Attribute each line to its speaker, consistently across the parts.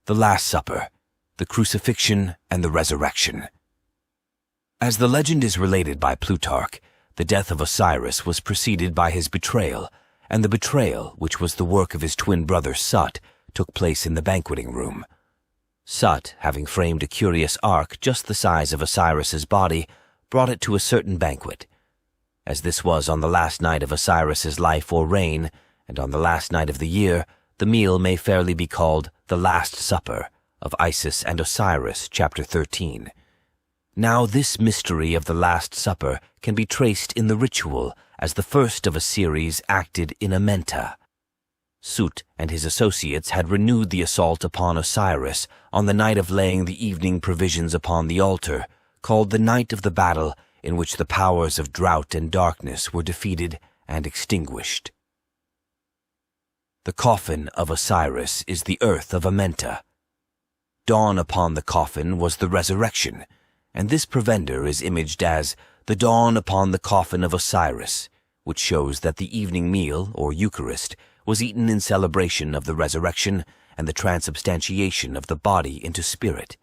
Speaker 1: The Last Supper, the Crucifixion, and the Resurrection. As the legend is related by Plutarch, the death of Osiris was preceded by his betrayal, and the betrayal, which was the work of his twin brother Sut, took place in the banqueting room. Sut, having framed a curious ark just the size of Osiris's body, brought it to a certain banquet. As this was on the last night of Osiris's life or reign, and on the last night of the year, the meal may fairly be called the Last Supper of Isis and Osiris, chapter 13. Now this mystery of the Last Supper can be traced in the ritual as the first of a series acted in Amenta. Sut and his associates had renewed the assault upon Osiris on the night of laying the evening provisions upon the altar, called the night of the battle in which the powers of drought and darkness were defeated and extinguished. The coffin of Osiris is the earth of Amenta. Dawn upon the coffin was the resurrection, and this provender is imaged as the dawn upon the coffin of Osiris, which shows that the evening meal, or Eucharist, was eaten in celebration of the resurrection and the transubstantiation of the body into spirit.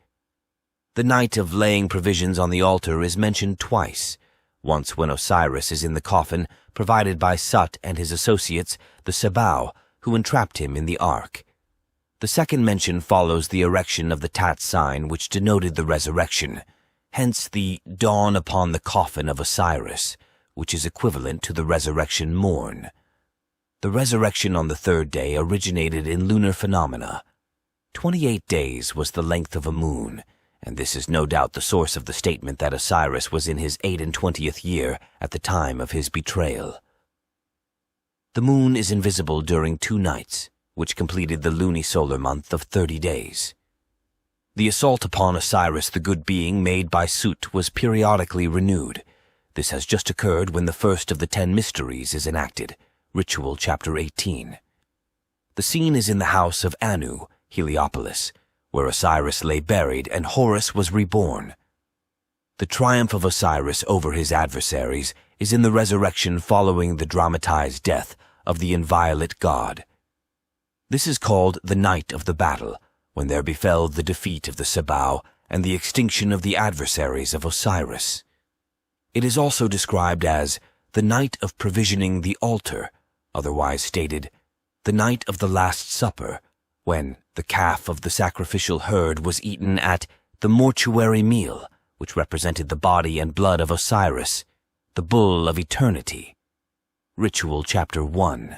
Speaker 1: The night of laying provisions on the altar is mentioned twice, once when Osiris is in the coffin, provided by Sut and his associates, the Sebau, who entrapped him in the ark. The second mention follows the erection of the tat sign which denoted the resurrection, hence the dawn upon the coffin of Osiris, which is equivalent to the resurrection morn. The resurrection on the third day originated in lunar phenomena. 28 days was the length of a moon, and this is no doubt the source of the statement that Osiris was in his 28th year at the time of his betrayal. The moon is invisible during 2 nights, which completed the lunisolar month of 30 days. The assault upon Osiris the good being made by Sut was periodically renewed. This has just occurred when the first of the 10 mysteries is enacted, Ritual chapter 18. The scene is in the house of Anu, Heliopolis, where Osiris lay buried and Horus was reborn. The triumph of Osiris over his adversaries is in the resurrection following the dramatized death of the inviolate god. This is called the night of the battle, when there befell the defeat of the Sebau and the extinction of the adversaries of Osiris. It is also described as the night of provisioning the altar, otherwise stated, the night of the Last Supper, when the calf of the sacrificial herd was eaten at the mortuary meal, which represented the body and blood of Osiris, the bull of eternity. Ritual chapter 1.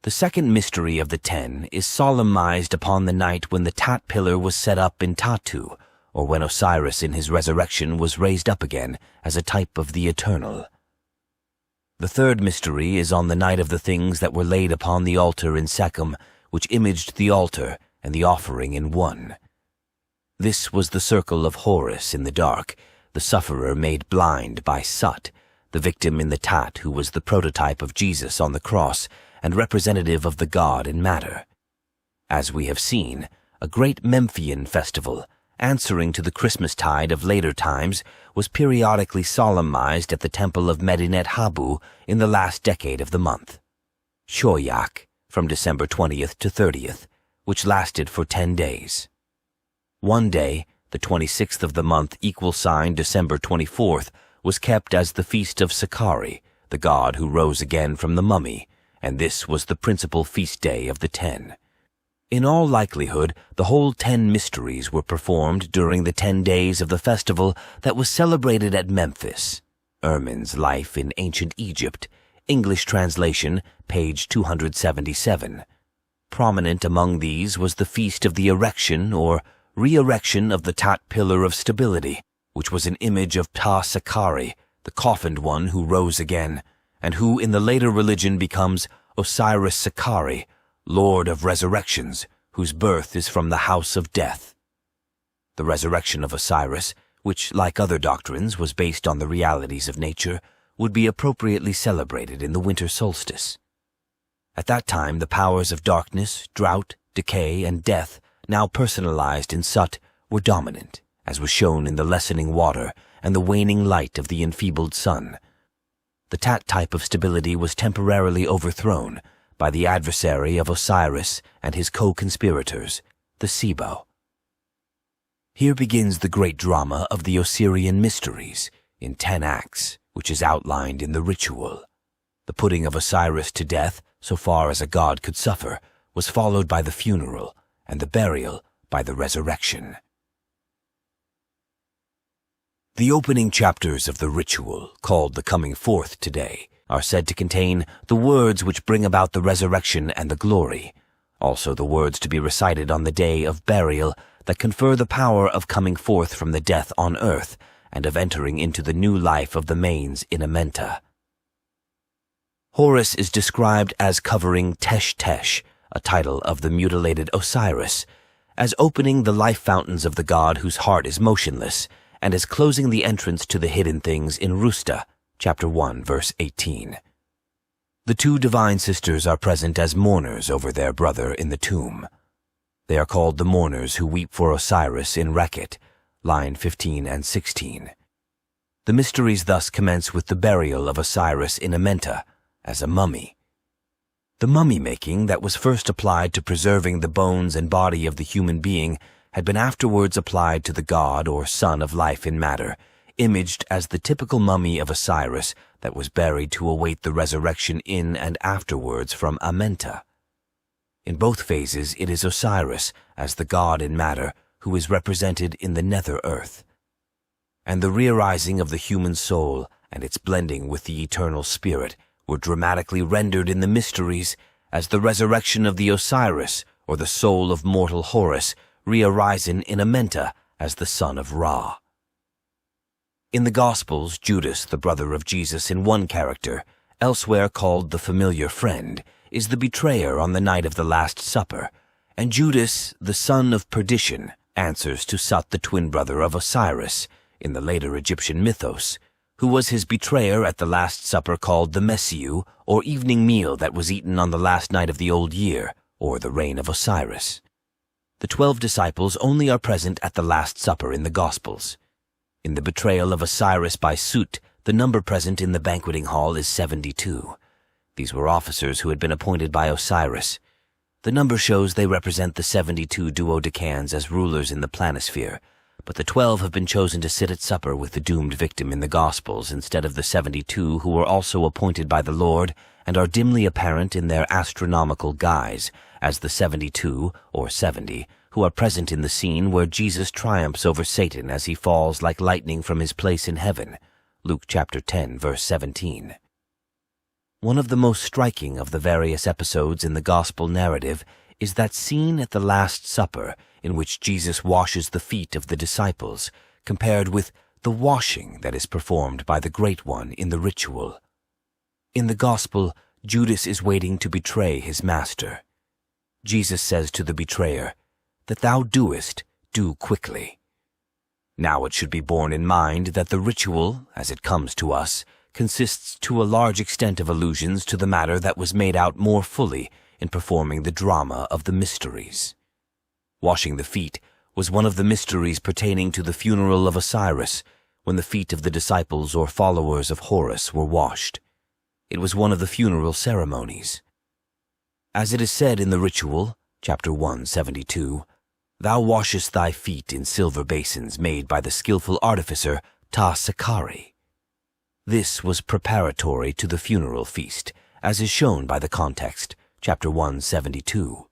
Speaker 1: The second mystery of the 10 is solemnized upon the night when the tat pillar was set up in Tatu, or when Osiris in his resurrection was raised up again as a type of the eternal. The third mystery is on the night of the things that were laid upon the altar in Shechem, which imaged the altar and the offering in one. This was the circle of Horus in the dark, the sufferer made blind by Sut, the victim in the tat who was the prototype of Jesus on the cross and representative of the god in matter. As we have seen, a great Memphian festival, answering to the Christmastide of later times, was periodically solemnized at the temple of Medinet Habu in the last decade of the month. Shoyak, from December 20th to 30th, which lasted for 10 days. One day, the 26th of the month equal sign December 24th, was kept as the feast of Sekari, the god who rose again from the mummy, and this was the principal feast day of the 10. In all likelihood, the whole 10 mysteries were performed during the 10 days of the festival that was celebrated at Memphis. Ehrman's Life in Ancient Egypt, English translation, page 277. Prominent among these was the Feast of the Erection or re-erection of the Tat Pillar of Stability, which was an image of Ptah-Sekari, the coffined one who rose again, and who in the later religion becomes Osiris-Sekari, Lord of Resurrections, whose birth is from the house of death. The resurrection of Osiris, which, like other doctrines, was based on the realities of nature, would be appropriately celebrated in the winter solstice. At that time, the powers of darkness, drought, decay, and death, now personalized in Sut, were dominant, as was shown in the lessening water and the waning light of the enfeebled sun. The Tat type of stability was temporarily overthrown by the adversary of Osiris and his co-conspirators, the Sibo. Here begins the great drama of the Osirian mysteries in 10 acts, which is outlined in the ritual. The putting of Osiris to death, so far as a god could suffer, was followed by the funeral, and the burial by the resurrection. The opening chapters of the ritual, called the Coming Forth today, are said to contain the words which bring about the resurrection and the glory, also the words to be recited on the day of burial that confer the power of coming forth from the death on earth and of entering into the new life of the manes in Amenta. Horus is described as covering Tesh, a title of the mutilated Osiris, as opening the life fountains of the god whose heart is motionless, and as closing the entrance to the hidden things in Rusta, chapter 1, verse 18. The 2 divine sisters are present as mourners over their brother in the tomb. They are called the mourners who weep for Osiris in Rekhet, line 15 and 16. The mysteries thus commence with the burial of Osiris in Amenta as a mummy. The mummy-making that was first applied to preserving the bones and body of the human being had been afterwards applied to the god or son of life in matter, imaged as the typical mummy of Osiris that was buried to await the resurrection in and afterwards from Amenta. In both phases it is Osiris, as the god in matter, who is represented in the nether earth. And the re-arising of the human soul and its blending with the eternal spirit were dramatically rendered in the mysteries as the resurrection of the Osiris, or the soul of mortal Horus, re-arisen in Amenta as the son of Ra. In the Gospels, Judas, the brother of Jesus in one character, elsewhere called the familiar friend, is the betrayer on the night of the Last Supper, and Judas, the son of perdition, answers to Sut, the twin brother of Osiris, in the later Egyptian mythos, who was his betrayer at the Last Supper called the Messiu, or evening meal that was eaten on the last night of the old year, or the reign of Osiris. The 12 disciples only are present at the Last Supper in the Gospels. In the betrayal of Osiris by Sut, the number present in the banqueting hall is 72. These were officers who had been appointed by Osiris. The number shows they represent the 72 duodecans as rulers in the planisphere, but the 12 have been chosen to sit at supper with the doomed victim in the Gospels instead of the 72 who were also appointed by the Lord and are dimly apparent in their astronomical guise as the 72, or 70, who are present in the scene where Jesus triumphs over Satan as he falls like lightning from his place in heaven, Luke chapter 10, verse 17. One of the most striking of the various episodes in the Gospel narrative is that scene at the Last Supper in which Jesus washes the feet of the disciples, compared with the washing that is performed by the Great One in the ritual. In the Gospel, Judas is waiting to betray his master. Jesus says to the betrayer, "That thou doest, do quickly." Now it should be borne in mind that the ritual, as it comes to us, consists to a large extent of allusions to the matter that was made out more fully in performing the drama of the mysteries. Washing the feet was one of the mysteries pertaining to the funeral of Osiris, when the feet of the disciples or followers of Horus were washed. It was one of the funeral ceremonies. As it is said in the ritual, chapter 172, "Thou washest thy feet in silver basins made by the skilful artificer Ptah-Sekari." This was preparatory to the funeral feast, as is shown by the context, chapter 172.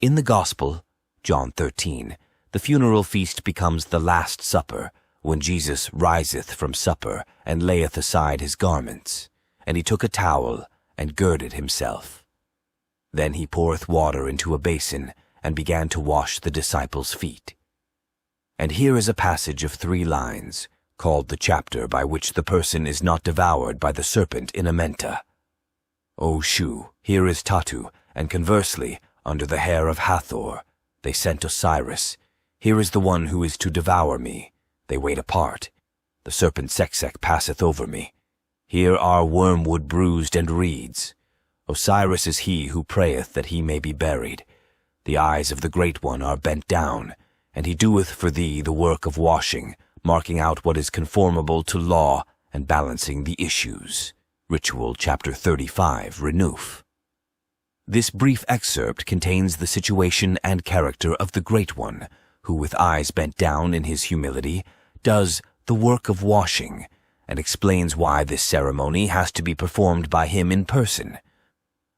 Speaker 1: In the Gospel, John 13, the funeral feast becomes the Last Supper, when Jesus riseth from supper and layeth aside his garments. And he took a towel and girded himself. Then he poureth water into a basin and began to wash the disciples' feet. And here is a passage of 3 lines, called the chapter by which the person is not devoured by the serpent in Amenta. O Shu, here is Tatu, and conversely, under the hair of Hathor, they sent Osiris. Here is the one who is to devour me. They wait apart. The serpent Seksek passeth over me. Here are wormwood bruised and reeds. Osiris is he who prayeth that he may be buried. The eyes of the Great One are bent down, and he doeth for thee the work of washing, marking out what is conformable to law and balancing the issues. Ritual chapter 35, Renuf. This brief excerpt contains the situation and character of the Great One, who with eyes bent down in his humility, does the work of washing, and explains why this ceremony has to be performed by him in person.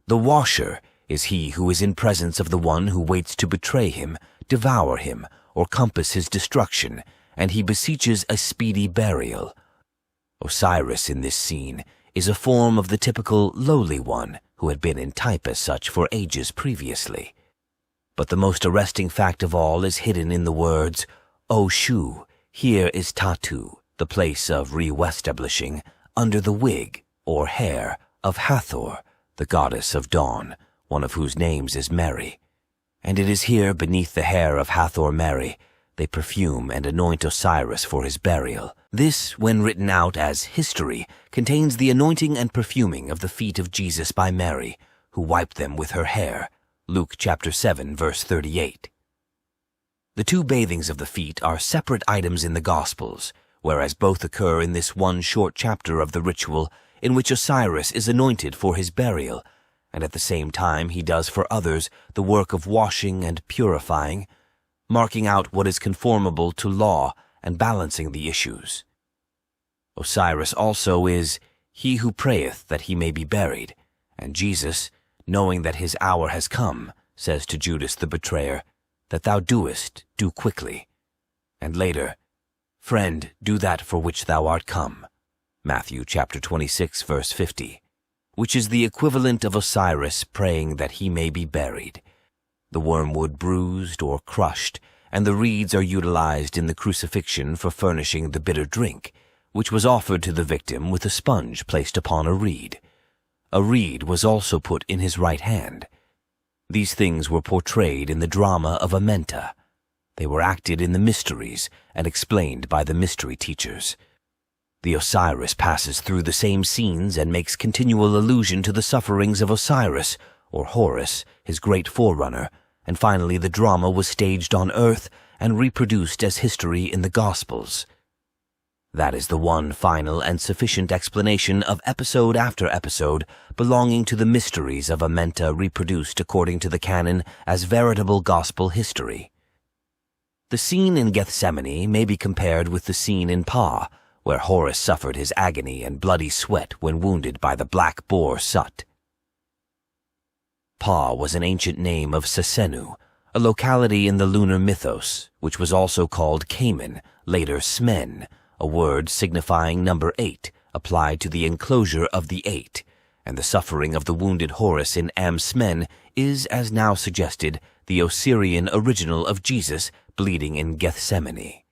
Speaker 1: The washer is he who is in presence of the one who waits to betray him, devour him, or compass his destruction, and he beseeches a speedy burial. Osiris in this scene is a form of the typical lowly one who had been in type as such for ages previously. But the most arresting fact of all is hidden in the words, O Shu, here is Tatu, the place of re-establishing, under the wig, or hair, of Hathor, the goddess of dawn, one of whose names is Mary. And it is here beneath the hair of Hathor Mary, they perfume and anoint Osiris for his burial. This, when written out as history, contains the anointing and perfuming of the feet of Jesus by Mary, who wiped them with her hair. Luke chapter 7, verse 38. The two bathings of the feet are separate items in the Gospels, whereas both occur in this one short chapter of the ritual in which Osiris is anointed for his burial, and at the same time he does for others the work of washing and purifying, marking out what is conformable to law and balancing the issues. Osiris also is he who prayeth that he may be buried, and Jesus, knowing that his hour has come, says to Judas the betrayer, that thou doest, do quickly. And later, friend, do that for which thou art come. Matthew chapter 26, verse 50, which is the equivalent of Osiris praying that he may be buried. The wormwood bruised or crushed, and the reeds are utilized in the crucifixion for furnishing the bitter drink, which was offered to the victim with a sponge placed upon a reed. A reed was also put in his right hand. These things were portrayed in the drama of Amenta. They were acted in the mysteries and explained by the mystery teachers. The Osiris passes through the same scenes and makes continual allusion to the sufferings of Osiris, or Horus, his great forerunner, and finally the drama was staged on earth and reproduced as history in the Gospels. That is the one final and sufficient explanation of episode after episode belonging to the mysteries of Amenta reproduced according to the canon as veritable gospel history. The scene in Gethsemane may be compared with the scene in Ptah, where Horus suffered his agony and bloody sweat when wounded by the black boar Sut. Ptah was an ancient name of Sasenu, a locality in the lunar mythos, which was also called Cayman, later Smen, a word signifying number 8, applied to the enclosure of the 8, and the suffering of the wounded Horus in Smen is, as now suggested, the Osirian original of Jesus bleeding in Gethsemane.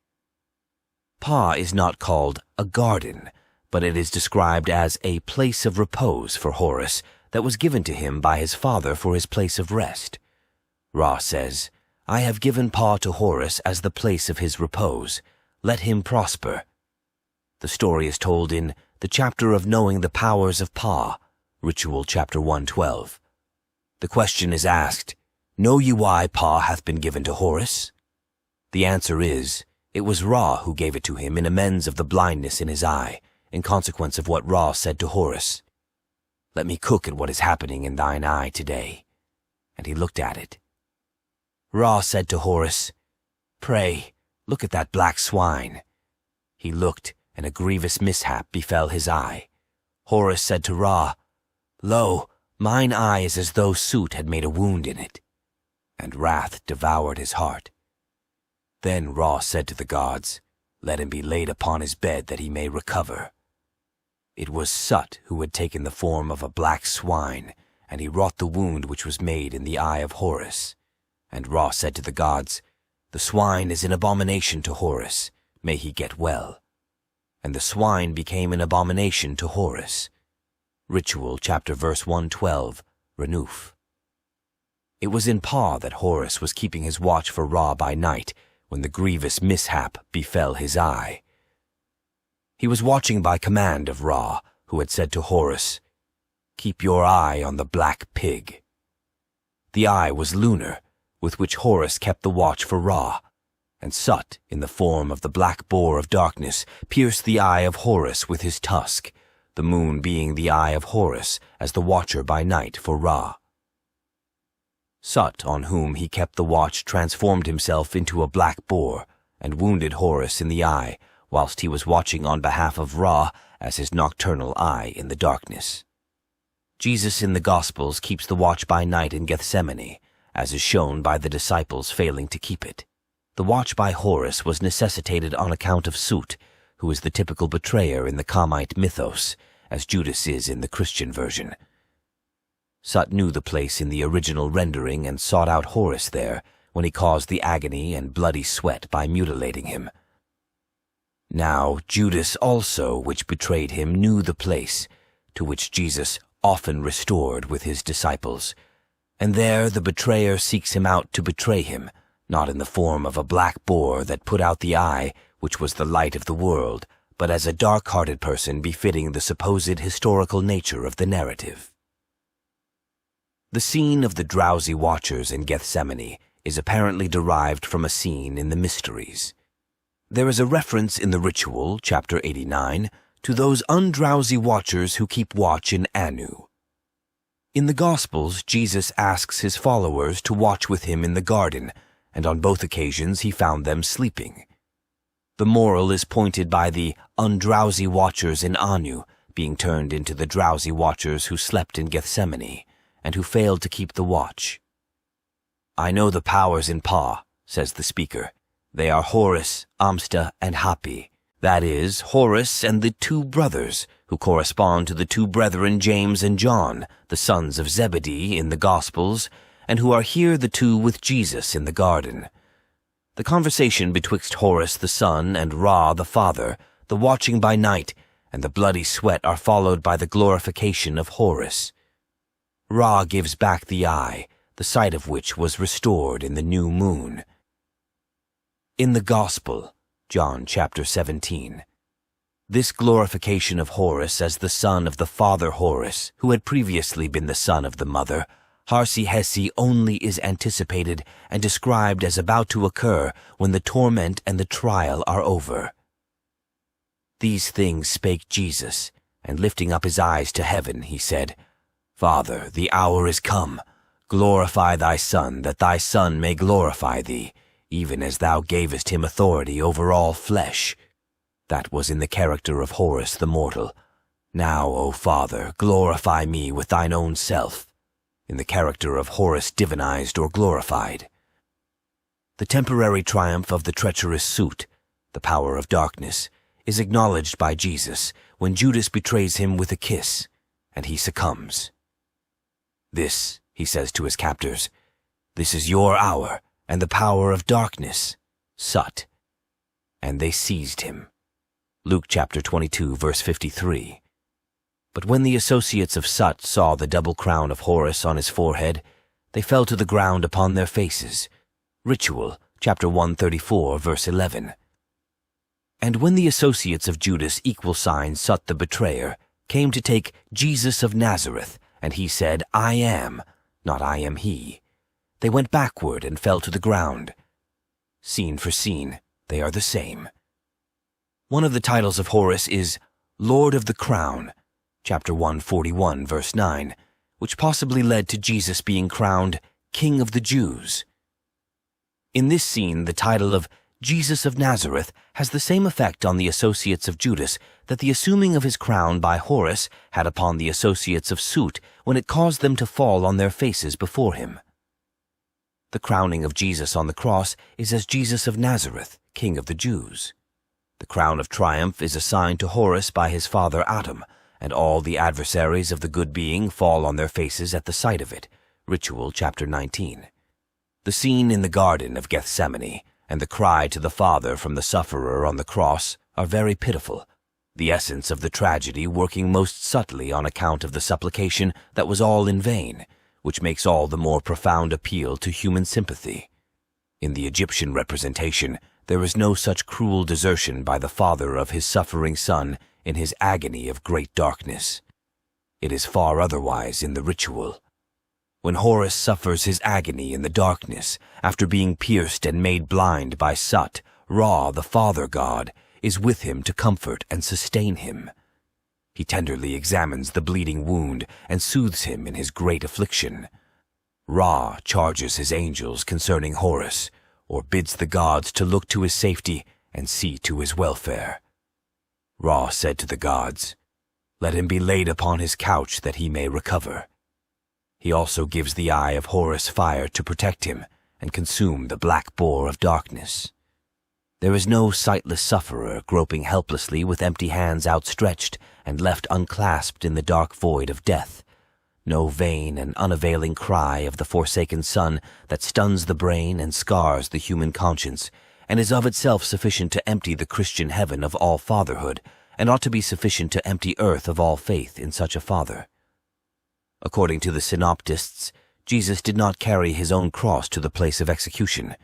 Speaker 1: Ptah is not called a garden, but it is described as a place of repose for Horus that was given to him by his father for his place of rest. Ra says, I have given Ptah to Horus as the place of his repose. Let him prosper. The story is told in the chapter of knowing the powers of Ptah, Ritual chapter 112. The question is asked, Know ye why Ptah hath been given to Horus? The answer is, it was Ra who gave it to him in amends of the blindness in his eye, in consequence of what Ra said to Horus. Let me cook at what is happening in thine eye today. And he looked at it. Ra said to Horus, Pray, look at that black swine. He looked, and a grievous mishap befell his eye. Horus said to Ra, Lo, mine eye is as though soot had made a wound in it. And wrath devoured his heart. Then Ra said to the gods, Let him be laid upon his bed that he may recover. It was Sut who had taken the form of a black swine, and he wrought the wound which was made in the eye of Horus. And Ra said to the gods, The swine is an abomination to Horus, may he get well. And the swine became an abomination to Horus. Ritual chapter verse 112, Renuf. It was in Ptah that Horus was keeping his watch for Ra by night, when the grievous mishap befell his eye. He was watching by command of Ra, who had said to Horus, Keep your eye on the black pig. The eye was lunar, with which Horus kept the watch for Ra, and Sut, in the form of the black boar of darkness, pierced the eye of Horus with his tusk, the moon being the eye of Horus as the watcher by night for Ra. Sut, on whom he kept the watch, transformed himself into a black boar and wounded Horus in the eye, whilst he was watching on behalf of Ra as his nocturnal eye in the darkness. Jesus in the Gospels keeps the watch by night in Gethsemane, as is shown by the disciples failing to keep it. The watch by Horus was necessitated on account of Sut, who is the typical betrayer in the Kamite mythos, as Judas is in the Christian version. Sut knew the place in the original rendering and sought out Horus there when he caused the agony and bloody sweat by mutilating him. Now Judas also, which betrayed him, knew the place, to which Jesus often restored with his disciples, and there the betrayer seeks him out to betray him, not in the form of a black boar that put out the eye, which was the light of the world, but as a dark-hearted person befitting the supposed historical nature of the narrative. The scene of the drowsy watchers in Gethsemane is apparently derived from a scene in the Mysteries. There is a reference in the ritual, chapter 89, to those undrowsy watchers who keep watch in Anu. In the Gospels, Jesus asks his followers to watch with him in the garden, and on both occasions he found them sleeping. The moral is pointed by the undrowsy watchers in Anu being turned into the drowsy watchers who slept in Gethsemane, and who failed to keep the watch. "I know the powers in Ptah," says the speaker. "They are Horus, Amsta, and Hapi. That is, Horus and the two brothers, who correspond to the two brethren James and John, the sons of Zebedee in the Gospels, and who are here the two with Jesus in the garden. The conversation betwixt Horus the son and Ra the father, the watching by night, and the bloody sweat are followed by the glorification of Horus. Ra gives back the eye, the sight of which was restored in the new moon." In the Gospel, John chapter 17. This glorification of Horus as the son of the father Horus, who had previously been the son of the mother, Harsi only is anticipated and described as about to occur when the torment and the trial are over. These things spake Jesus, and lifting up his eyes to heaven, he said, "Father, the hour is come. Glorify thy Son, that thy Son may glorify thee, even as thou gavest him authority over all flesh." That was in the character of Horus the mortal. "Now, O Father, glorify me with thine own self," in the character of Horus divinized or glorified. The temporary triumph of the treacherous Sut, the power of darkness, is acknowledged by Jesus when Judas betrays him with a kiss, and he succumbs. "This," he says to his captors, "this is your hour, and the power of darkness, Sut." And they seized him. Luke chapter 22, verse 53. But when the associates of Sut saw the double crown of Horus on his forehead, they fell to the ground upon their faces. Ritual, chapter 134, verse 11. And when the associates of Judas equal sign Sut the betrayer came to take Jesus of Nazareth, and he said, "I am," not "I am he," they went backward and fell to the ground. Scene for scene, they are the same. One of the titles of Horus is Lord of the Crown, chapter 141, verse 9, which possibly led to Jesus being crowned King of the Jews. In this scene, the title of Jesus of Nazareth has the same effect on the associates of Judas that the assuming of his crown by Horus had upon the associates of Sut when it caused them to fall on their faces before him. The crowning of Jesus on the cross is as Jesus of Nazareth, King of the Jews. The crown of triumph is assigned to Horus by his father Adam, and all the adversaries of the good being fall on their faces at the sight of it. Ritual chapter 19. The scene in the Garden of Gethsemane and the cry to the Father from the sufferer on the cross are very pitiful, the essence of the tragedy working most subtly on account of the supplication that was all in vain, which makes all the more profound appeal to human sympathy. In the Egyptian representation, there is no such cruel desertion by the father of his suffering son in his agony of great darkness. It is far otherwise in the ritual. When Horus suffers his agony in the darkness, after being pierced and made blind by Sut, Ra, the Father God, is with him to comfort and sustain him. He tenderly examines the bleeding wound and soothes him in his great affliction. Ra charges his angels concerning Horus, or bids the gods to look to his safety and see to his welfare. Ra said to the gods, "Let him be laid upon his couch that he may recover." He also gives the eye of Horus fire to protect him and consume the black boar of darkness. There is no sightless sufferer groping helplessly with empty hands outstretched and left unclasped in the dark void of death, no vain and unavailing cry of the forsaken son that stuns the brain and scars the human conscience, and is of itself sufficient to empty the Christian heaven of all fatherhood, and ought to be sufficient to empty earth of all faith in such a father. According to the synoptists, Jesus did not carry his own cross to the place of execution.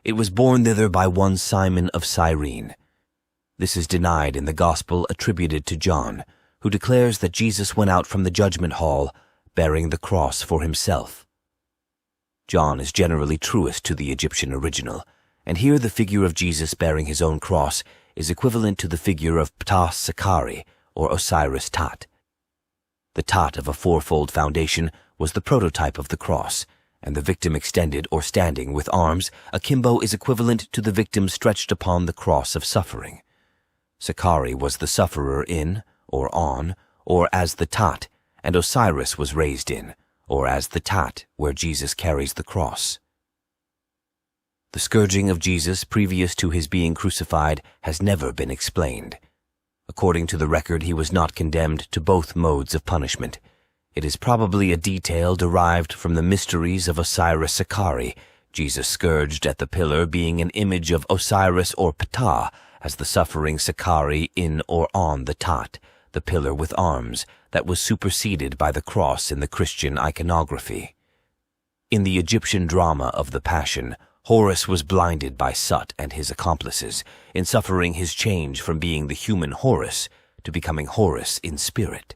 Speaker 1: It was borne thither by one Simon of Cyrene. This is denied in the Gospel attributed to John, who declares that Jesus went out from the judgment hall bearing the cross for himself. John is generally truest to the Egyptian original, and here the figure of Jesus bearing his own cross is equivalent to the figure of Ptah-Sekari, or Osiris Tat. The Tat of a fourfold foundation was the prototype of the cross, and the victim extended or standing with arms akimbo is equivalent to the victim stretched upon the cross of suffering. Sekari was the sufferer in, or on, or as the Tat, and Osiris was raised in, or as the Tat, where Jesus carries the cross. The scourging of Jesus previous to his being crucified has never been explained. According to the record, he was not condemned to both modes of punishment. It is probably a detail derived from the mysteries of Osiris-Sekari, Jesus scourged at the pillar being an image of Osiris or Ptah, as the suffering Sekari in or on the Tat, the pillar with arms, that was superseded by the cross in the Christian iconography. In the Egyptian drama of the Passion, Horus was blinded by Sut and his accomplices in suffering his change from being the human Horus to becoming Horus in spirit.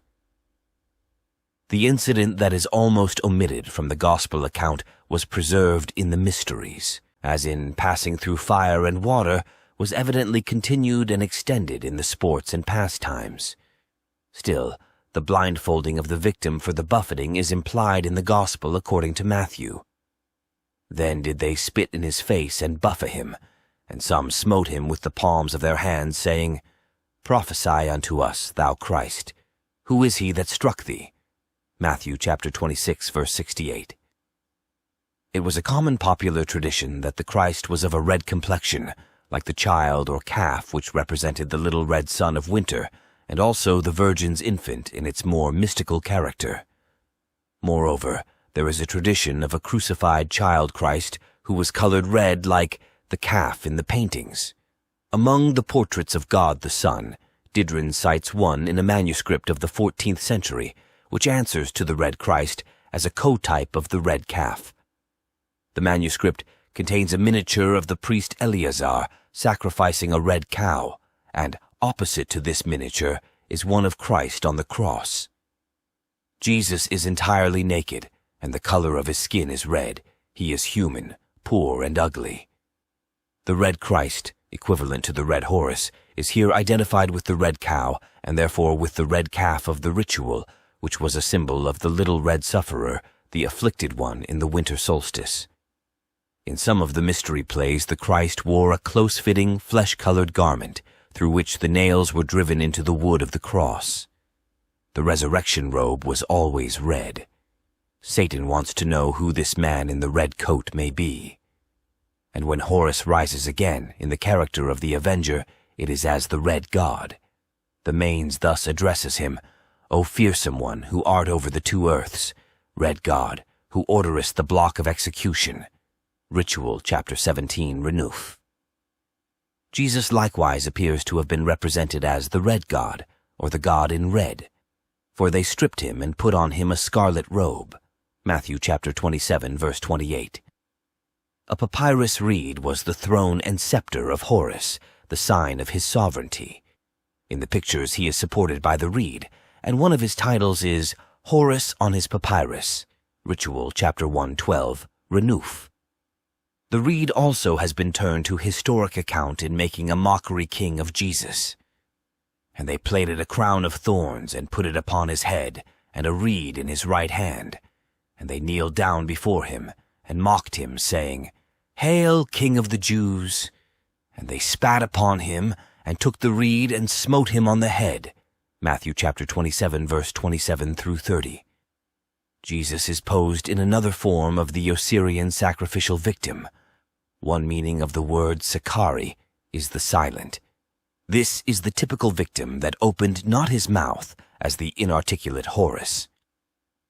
Speaker 1: The incident that is almost omitted from the Gospel account was preserved in the mysteries, as in passing through fire and water was evidently continued and extended in the sports and pastimes. Still, the blindfolding of the victim for the buffeting is implied in the Gospel according to Matthew. Then did they spit in his face and buffet him, and some smote him with the palms of their hands, saying, Prophesy unto us, thou Christ. Who is he that struck thee? Matthew chapter 26, verse 68. It was a common popular tradition that the Christ was of a red complexion, like the child or calf which represented the little red sun of winter, and also the Virgin's infant in its more mystical character. Moreover, there is a tradition of a crucified child Christ who was colored red like the calf in the paintings. Among the portraits of God the Son, Didron cites one in a manuscript of the 14th century, which answers to the red Christ as a co-type of the red calf. The manuscript contains a miniature of the priest Eleazar sacrificing a red cow, and opposite to this miniature is one of Christ on the cross. Jesus is entirely naked, and the color of his skin is red. He is human, poor and ugly. The red Christ, equivalent to the red Horus, is here identified with the red cow, and therefore with the red calf of the ritual, which was a symbol of the little red sufferer, the afflicted one in the winter solstice. In some of the mystery plays, the Christ wore a close-fitting, flesh-colored garment, through which the nails were driven into the wood of the cross. The resurrection robe was always red. Satan wants to know who this man in the red coat may be. And when Horus rises again in the character of the Avenger, it is as the red god. The Manes thus addresses him, O fearsome one, who art over the two earths, red god, who orderest the block of execution. Ritual, chapter 17, Renouf. Jesus likewise appears to have been represented as the red god, or the god in red, for they stripped him and put on him a scarlet robe. Matthew chapter 27, verse 28. A papyrus reed was the throne and scepter of Horus, the sign of his sovereignty. In the pictures he is supported by the reed, and one of his titles is Horus on his papyrus. Ritual chapter 112, Renouf. The reed also has been turned to historic account in making a mockery king of Jesus. And they plaited a crown of thorns and put it upon his head, and a reed in his right hand. And they kneeled down before him, and mocked him, saying, Hail, King of the Jews! And they spat upon him, and took the reed, and smote him on the head. Matthew chapter 27, verse 27 through 30. Jesus is posed in another form of the Osirian sacrificial victim. One meaning of the word Sekari is the silent. This is the typical victim that opened not his mouth, as the inarticulate Horus.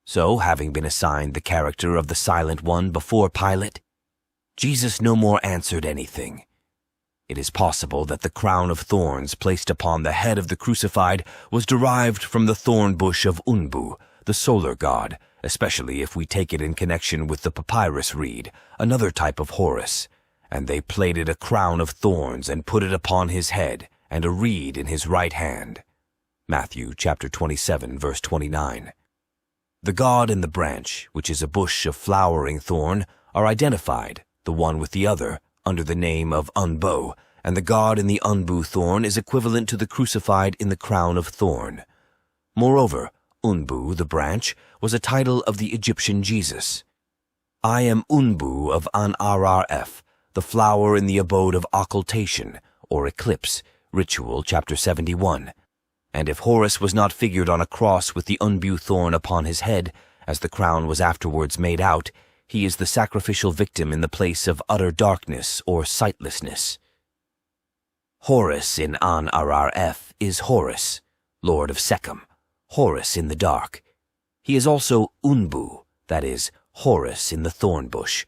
Speaker 1: So, having been assigned the character of the silent one before Pilate, Jesus no more answered anything. It is possible that the crown of thorns placed upon the head of the crucified was derived from the thorn bush of Unbu, the solar god, especially if we take it in connection with the papyrus reed, another type of Horus, and they plaited a crown of thorns and put it upon his head, and a reed in his right hand. Matthew chapter 27, verse 29. The god and the branch, which is a bush of flowering thorn, are identified, the one with the other, under the name of Unbo, and the god in the Unbu thorn is equivalent to the crucified in the crown of thorn. Moreover, Unbu, the branch, was a title of the Egyptian Jesus. I am Unbu of An-Araref, the flower in the abode of occultation, or eclipse, Ritual chapter 71. And if Horus was not figured on a cross with the Unbu thorn upon his head, as the crown was afterwards made out, he is the sacrificial victim in the place of utter darkness or sightlessness. Horus in An-Araref is Horus, Lord of Sekhem, Horus in the dark. He is also Unbu, that is, Horus in the thorn bush.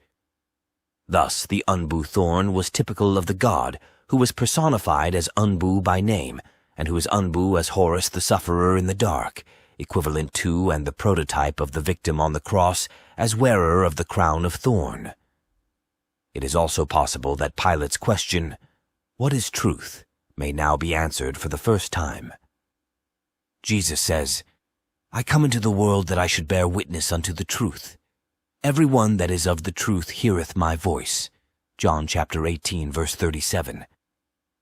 Speaker 1: Thus, the Unbu thorn was typical of the god, who was personified as Unbu by name, and who is Unbu as Horus the sufferer in the dark, equivalent to and the prototype of the victim on the cross as wearer of the crown of thorn. It is also possible that Pilate's question, "What is truth?" may now be answered for the first time. Jesus says, I come into the world that I should bear witness unto the truth. Every one that is of the truth heareth my voice. John chapter 18, verse 37.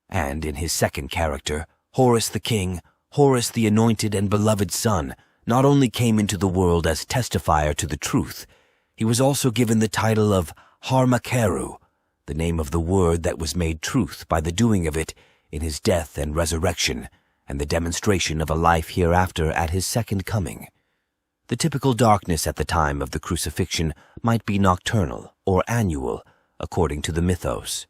Speaker 1: And in his second character, Horus the king, Horus the anointed and beloved son, not only came into the world as testifier to the truth, he was also given the title of Harmakeru, the name of the word that was made truth by the doing of it in his death and resurrection, and the demonstration of a life hereafter at his second coming. The typical darkness at the time of the crucifixion might be nocturnal or annual, according to the mythos.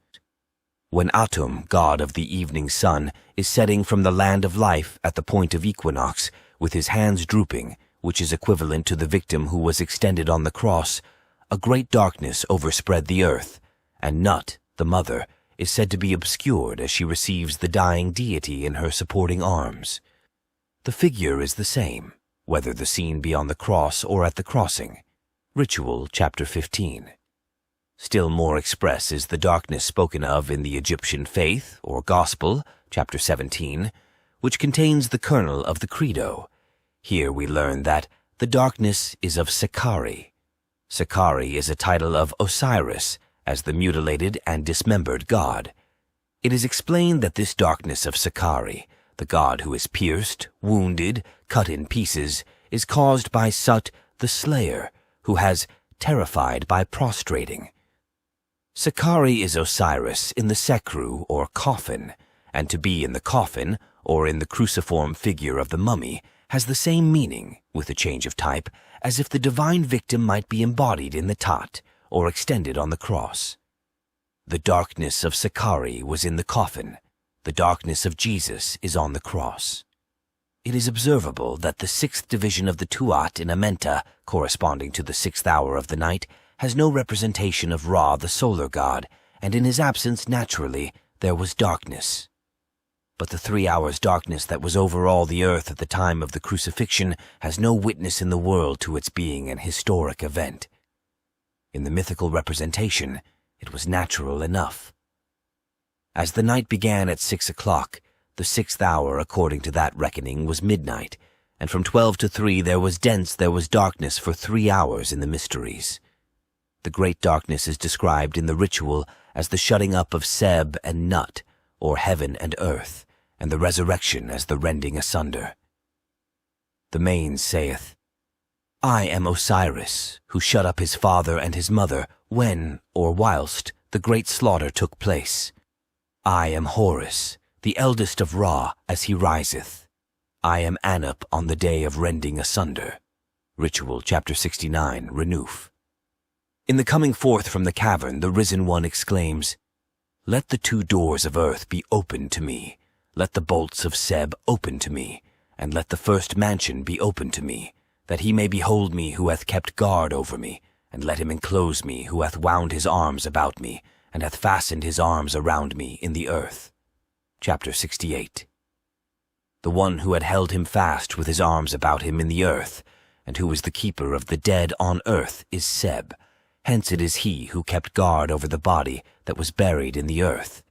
Speaker 1: When Atum, god of the evening sun, is setting from the land of life at the point of equinox, with his hands drooping, which is equivalent to the victim who was extended on the cross, a great darkness overspread the earth, and Nut, the mother, is said to be obscured as she receives the dying deity in her supporting arms. The figure is the same, whether the scene be on the cross or at the crossing. Ritual chapter 15. Still more express is the darkness spoken of in the Egyptian faith, or Gospel, chapter 17, which contains the kernel of the Credo. Here we learn that the darkness is of Sekari. Sekari is a title of Osiris, as the mutilated and dismembered god. It is explained that this darkness of Sekari, the god who is pierced, wounded, cut in pieces, is caused by Sut, the slayer, who has terrified by prostrating. Sekari is Osiris in the sekru, or coffin, and to be in the coffin, or in the cruciform figure of the mummy, has the same meaning, with a change of type, as if the divine victim might be embodied in the tot, or extended on the cross. The darkness of Sekari was in the coffin. The darkness of Jesus is on the cross. It is observable that the sixth division of the Tuat in Amenta, corresponding to the 6th hour of the night, has no representation of Ra, the solar god, and in his absence, naturally, there was darkness. But the 3 hours' darkness that was over all the earth at the time of the crucifixion has no witness in the world to its being an historic event. In the mythical representation, it was natural enough. As the night began at 6 o'clock, the 6th hour according to that reckoning was midnight, and from 12 to 3 there was darkness for 3 hours in the mysteries. The great darkness is described in the ritual as the shutting up of Seb and Nut, or heaven and earth, and the resurrection as the rending asunder. The main saith, I am Osiris, who shut up his father and his mother when, or whilst, the great slaughter took place. I am Horus, the eldest of Ra, as he riseth. I am Anup on the day of rending asunder. Ritual, chapter 69, Renuf. In the coming forth from the cavern, the risen one exclaims, Let the two doors of earth be opened to me. Let the bolts of Seb open to me, and let the first mansion be open to me, that he may behold me who hath kept guard over me, and let him enclose me who hath wound his arms about me, and hath fastened his arms around me in the earth. Chapter 68. The one who had held him fast with his arms about him in the earth, and who is the keeper of the dead on earth, is Seb. Hence it is he who kept guard over the body that was buried in the earth.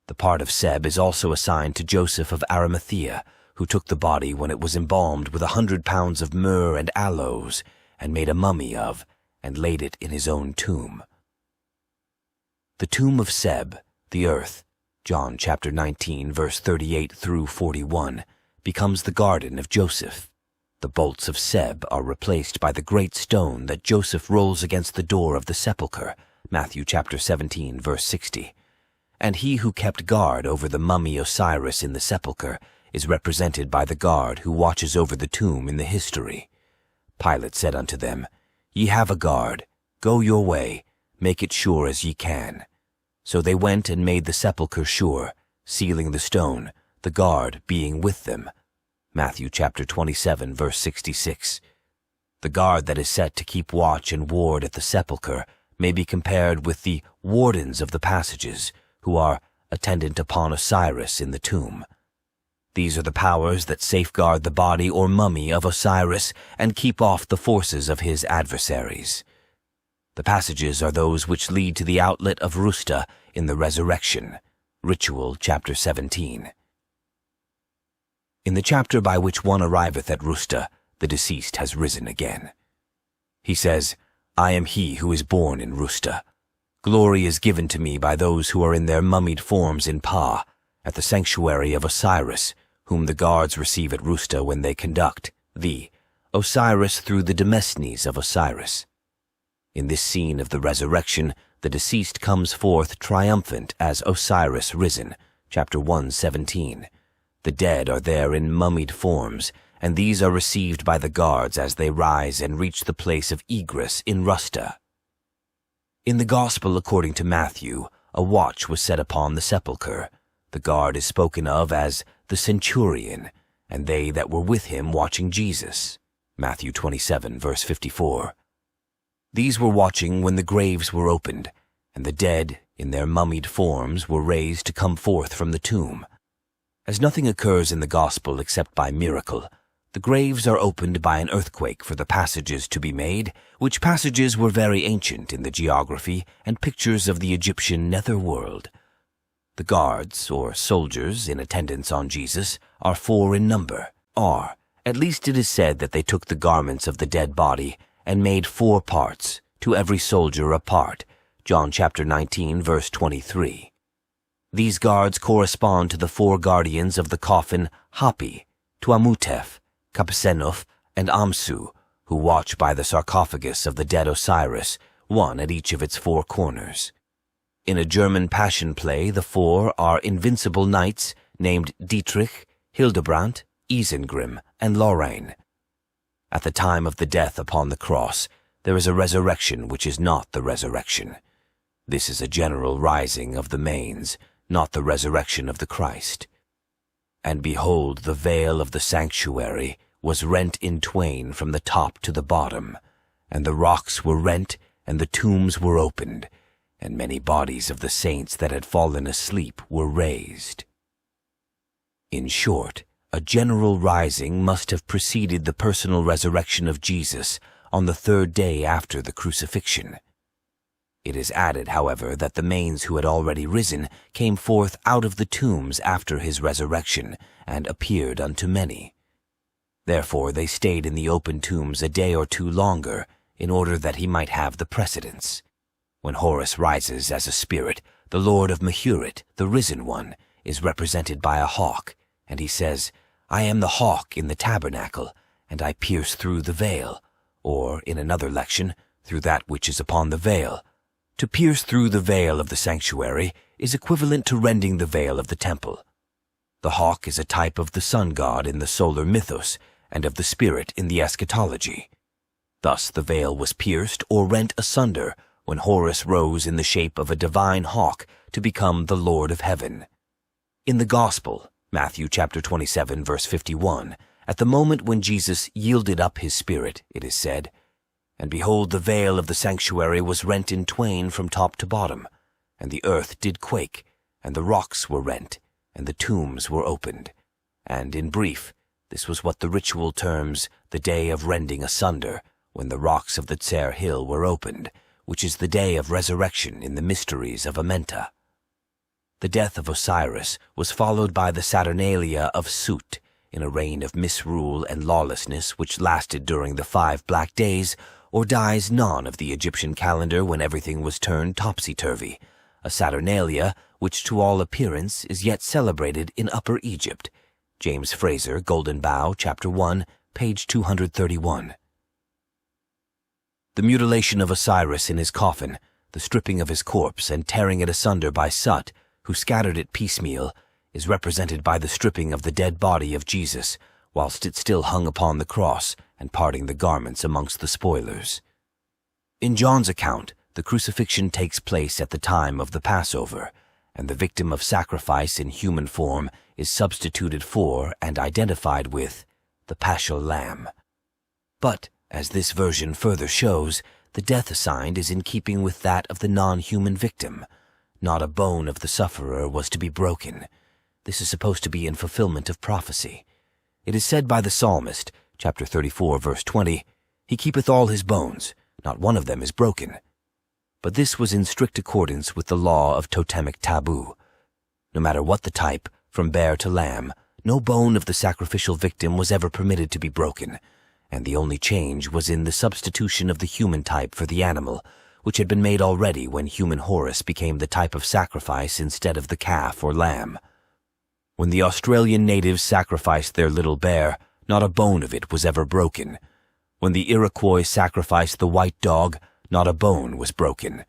Speaker 1: The part of Seb is also assigned to Joseph of Arimathea, who took the body when it was embalmed with 100 pounds of myrrh and aloes, and made a mummy of, and laid it in his own tomb. The tomb of Seb, the earth, John chapter 19, verse 38 through 41, becomes the garden of Joseph. The bolts of Seb are replaced by the great stone that Joseph rolls against the door of the sepulchre, Matthew chapter 17, verse 60. And he who kept guard over the mummy Osiris in the sepulchre is represented by the guard who watches over the tomb in the history. Pilate said unto them, Ye have a guard, go your way, make it sure as ye can. So they went and made the sepulchre sure, sealing the stone, the guard being with them. Matthew chapter 27, verse 66. The guard that is set to keep watch and ward at the sepulchre may be compared with the wardens of the passages, who are attendant upon Osiris in the tomb. These are the powers that safeguard the body or mummy of Osiris and keep off the forces of his adversaries. The passages are those which lead to the outlet of Rusta in the resurrection, Ritual chapter 17. In the chapter by which one arriveth at Rusta, the deceased has risen again. He says, I am he who is born in Rusta. Glory is given to me by those who are in their mummied forms in Ptah, at the sanctuary of Osiris, whom the guards receive at Rusta when they conduct the Osiris through the demesnes of Osiris. In this scene of the resurrection, the deceased comes forth triumphant as Osiris risen, chapter 1:17. The dead are there in mummied forms, and these are received by the guards as they rise and reach the place of egress in Rusta. In the Gospel according to Matthew, a watch was set upon the sepulchre. The guard is spoken of as the centurion, and they that were with him watching Jesus. Matthew 27, verse 54. These were watching when the graves were opened, and the dead, in their mummied forms, were raised to come forth from the tomb. As nothing occurs in the Gospel except by miracle, the graves are opened by an earthquake for the passages to be made, which passages were very ancient in the geography and pictures of the Egyptian nether world. The guards, or soldiers, in attendance on Jesus, are 4 in number, at least it is said that they took the garments of the dead body and made 4 parts, to every soldier a part, John chapter 19, verse 23. These guards correspond to the 4 guardians of the coffin Hapi, Tuamutef, Kapsenuf, and Amsu, who watch by the sarcophagus of the dead Osiris, one at each of its 4 corners. In a German passion play, the 4 are invincible knights named Dietrich, Hildebrand, Isengrim, and Lorraine. At the time of the death upon the cross, there is a resurrection which is not the resurrection. This is a general rising of the manes, not the resurrection of the Christ. And behold, the veil of the sanctuary was rent in twain from the top to the bottom, and the rocks were rent, and the tombs were opened, and many bodies of the saints that had fallen asleep were raised. In short, a general rising must have preceded the personal resurrection of Jesus on the 3rd day after the crucifixion. It is added, however, that the manes who had already risen came forth out of the tombs after his resurrection, and appeared unto many. Therefore they stayed in the open tombs a day or 2 longer, in order that he might have the precedence. When Horus rises as a spirit, the Lord of Mahurit, the risen one, is represented by a hawk, and he says, I am the hawk in the tabernacle, and I pierce through the veil, or, in another lection, through that which is upon the veil. To pierce through the veil of the sanctuary is equivalent to rending the veil of the temple. The hawk is a type of the sun god in the solar mythos and of the spirit in the eschatology. Thus the veil was pierced or rent asunder when Horus rose in the shape of a divine hawk to become the Lord of heaven. In the Gospel, Matthew chapter 27, verse 51, at the moment when Jesus yielded up his spirit, it is said, "And behold, the veil of the sanctuary was rent in twain from top to bottom, and the earth did quake, and the rocks were rent, and the tombs were opened." And in brief, this was what the ritual terms the day of rending asunder, when the rocks of the Tser hill were opened, which is the day of resurrection in the mysteries of Amenta. The death of Osiris was followed by the Saturnalia of Sut, in a reign of misrule and lawlessness which lasted during the 5 black days, or dies non of the Egyptian calendar when everything was turned topsy-turvy, a Saturnalia which to all appearance is yet celebrated in Upper Egypt. James Fraser, Golden Bough, chapter 1, page 231. The mutilation of Osiris in his coffin, the stripping of his corpse and tearing it asunder by Sut, who scattered it piecemeal, is represented by the stripping of the dead body of Jesus, whilst it still hung upon the cross, and parting the garments amongst the spoilers. In John's account, the crucifixion takes place at the time of the Passover, and the victim of sacrifice in human form is substituted for and identified with the Paschal Lamb. But, as this version further shows, the death assigned is in keeping with that of the non-human victim. Not a bone of the sufferer was to be broken. This is supposed to be in fulfillment of prophecy. It is said by the psalmist, chapter 34, verse 20, "He keepeth all his bones, not one of them is broken." But this was in strict accordance with the law of totemic taboo. No matter what the type, from bear to lamb, no bone of the sacrificial victim was ever permitted to be broken, and the only change was in the substitution of the human type for the animal, which had been made already when human Horus became the type of sacrifice instead of the calf or lamb. When the Australian natives sacrificed their little bear, not a bone of it was ever broken. When the Iroquois sacrificed the white dog, not a bone was broken.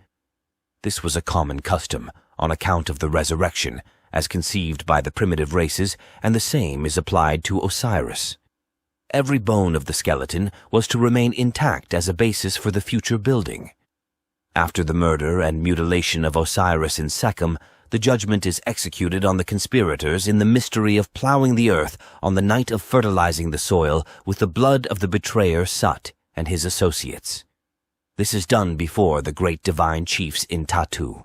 Speaker 1: This was a common custom, on account of the resurrection, as conceived by the primitive races, and the same is applied to Osiris. Every bone of the skeleton was to remain intact as a basis for the future building. After the murder and mutilation of Osiris in Sekhem, the judgment is executed on the conspirators in the mystery of plowing the earth on the night of fertilizing the soil with the blood of the betrayer Sut and his associates. This is done before the great divine chiefs in Tatu.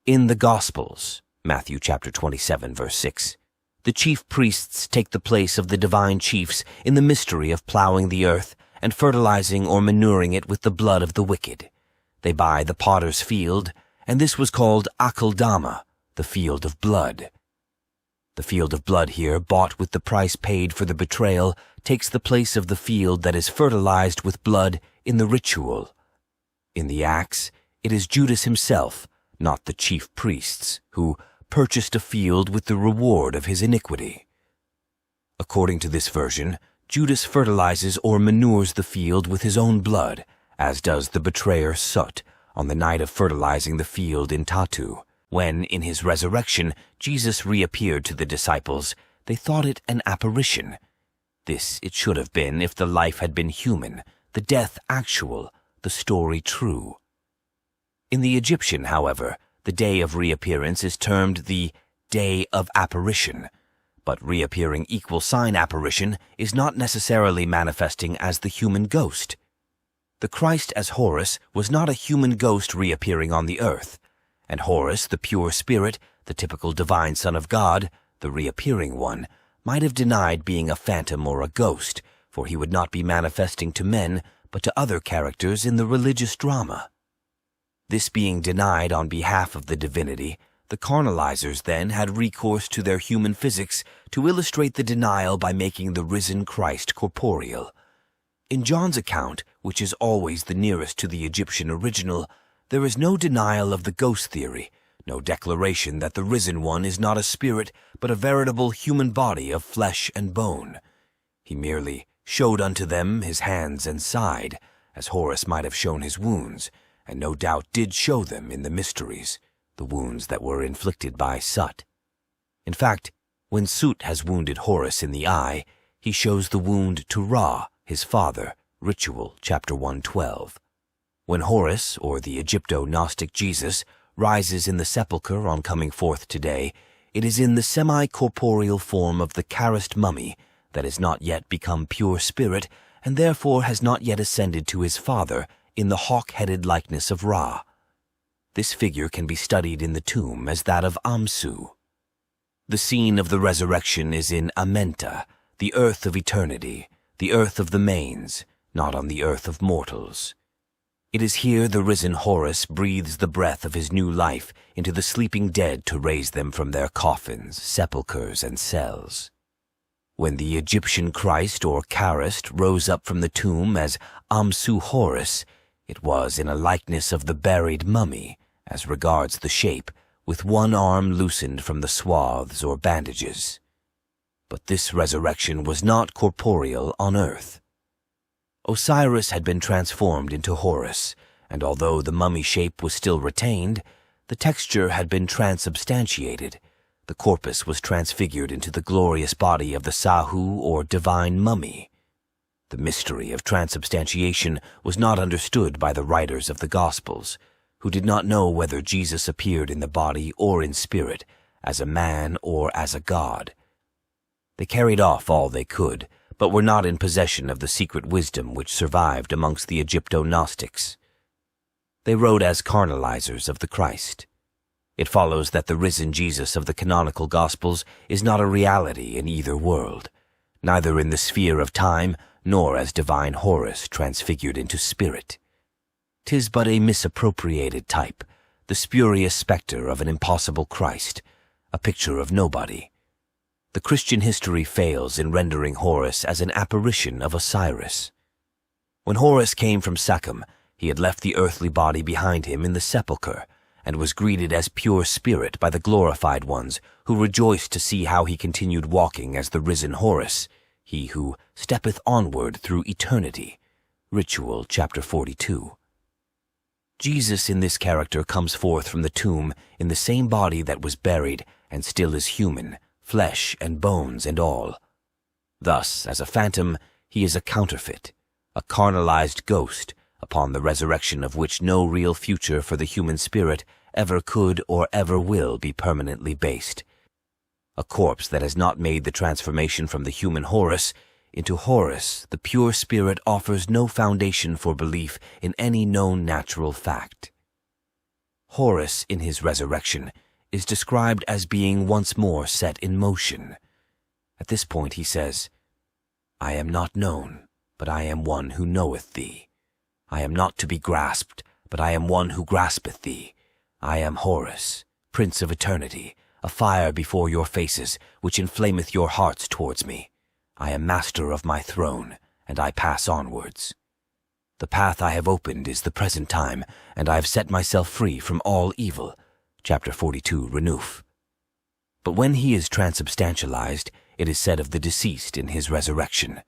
Speaker 1: In the Gospels, Matthew chapter 27, verse 6, the chief priests take the place of the divine chiefs in the mystery of plowing the earth and fertilizing or manuring it with the blood of the wicked. They buy the potter's field, and this was called Akeldama, the field of blood. The field of blood here, bought with the price paid for the betrayal, takes the place of the field that is fertilized with blood in the ritual. In the Acts, it is Judas himself, not the chief priests, who purchased a field with the reward of his iniquity. According to this version, Judas fertilizes or manures the field with his own blood, as does the betrayer Sut on the night of fertilizing the field in Tatu. When, in his resurrection, Jesus reappeared to the disciples, they thought it an apparition. This it should have been if the life had been human, the death actual, the story true. In the Egyptian, however, the day of reappearance is termed the day of apparition, but reappearing equal sign apparition is not necessarily manifesting as the human ghost. The Christ as Horus was not a human ghost reappearing on the earth, and Horus, the pure spirit, the typical divine Son of God, the reappearing one, might have denied being a phantom or a ghost, for he would not be manifesting to men, but to other characters in the religious drama. This being denied on behalf of the divinity, the carnalizers then had recourse to their human physics to illustrate the denial by making the risen Christ corporeal. In John's account, which is always the nearest to the Egyptian original, there is no denial of the ghost theory, no declaration that the risen one is not a spirit, but a veritable human body of flesh and bone. He merely showed unto them his hands and side, as Horus might have shown his wounds, and no doubt did show them in the mysteries, the wounds that were inflicted by Sut. In fact, when Sut has wounded Horus in the eye, he shows the wound to Ra, his father, Ritual, chapter 112. When Horus, or the Egypto-Gnostic Jesus, rises in the sepulchre on coming forth today, it is in the semi-corporeal form of the charised mummy that has not yet become pure spirit, and therefore has not yet ascended to his father in the hawk-headed likeness of Ra. This figure can be studied in the tomb as that of Amsu. The scene of the resurrection is in Amenta, the earth of eternity, the earth of the mains, not on the earth of mortals. It is here the risen Horus breathes the breath of his new life into the sleeping dead to raise them from their coffins, sepulchres, and cells. When the Egyptian Christ or Charist rose up from the tomb as Amsu Horus, it was in a likeness of the buried mummy, as regards the shape, with one arm loosened from the swathes or bandages. But this resurrection was not corporeal on earth. Osiris had been transformed into Horus, and although the mummy shape was still retained, the texture had been transubstantiated. The corpus was transfigured into the glorious body of the Sahu or divine mummy. The mystery of transubstantiation was not understood by the writers of the Gospels, who did not know whether Jesus appeared in the body or in spirit, as a man or as a god. They carried off all they could, but were not in possession of the secret wisdom which survived amongst the Egypto-Gnostics. They wrote as carnalizers of the Christ. It follows that the risen Jesus of the canonical Gospels is not a reality in either world, neither in the sphere of time nor as divine Horus transfigured into spirit. 'Tis but a misappropriated type, the spurious spectre of an impossible Christ, a picture of nobody. The Christian history fails in rendering Horus as an apparition of Osiris. When Horus came from Sekhem, he had left the earthly body behind him in the sepulchre, and was greeted as pure spirit by the glorified ones, who rejoiced to see how he continued walking as the risen Horus, he who steppeth onward through eternity. Ritual, chapter 42. Jesus in this character comes forth from the tomb in the same body that was buried and still is human, flesh and bones and all. Thus, as a phantom, he is a counterfeit, a carnalized ghost, upon the resurrection of which no real future for the human spirit ever could or ever will be permanently based. A corpse that has not made the transformation from the human Horus into Horus, the pure spirit offers no foundation for belief in any known natural fact. Horus, in his resurrection, is described as being once more set in motion. At this point he says, "I am not known, but I am one who knoweth thee. I am not to be grasped, but I am one who graspeth thee. I am Horus, Prince of Eternity, a fire before your faces, which inflameth your hearts towards me. I am master of my throne, and I pass onwards. The path I have opened is the present time, and I have set myself free from all evil." Chapter 42, Renuf. But when he is transubstantialized, it is said of the deceased in his resurrection,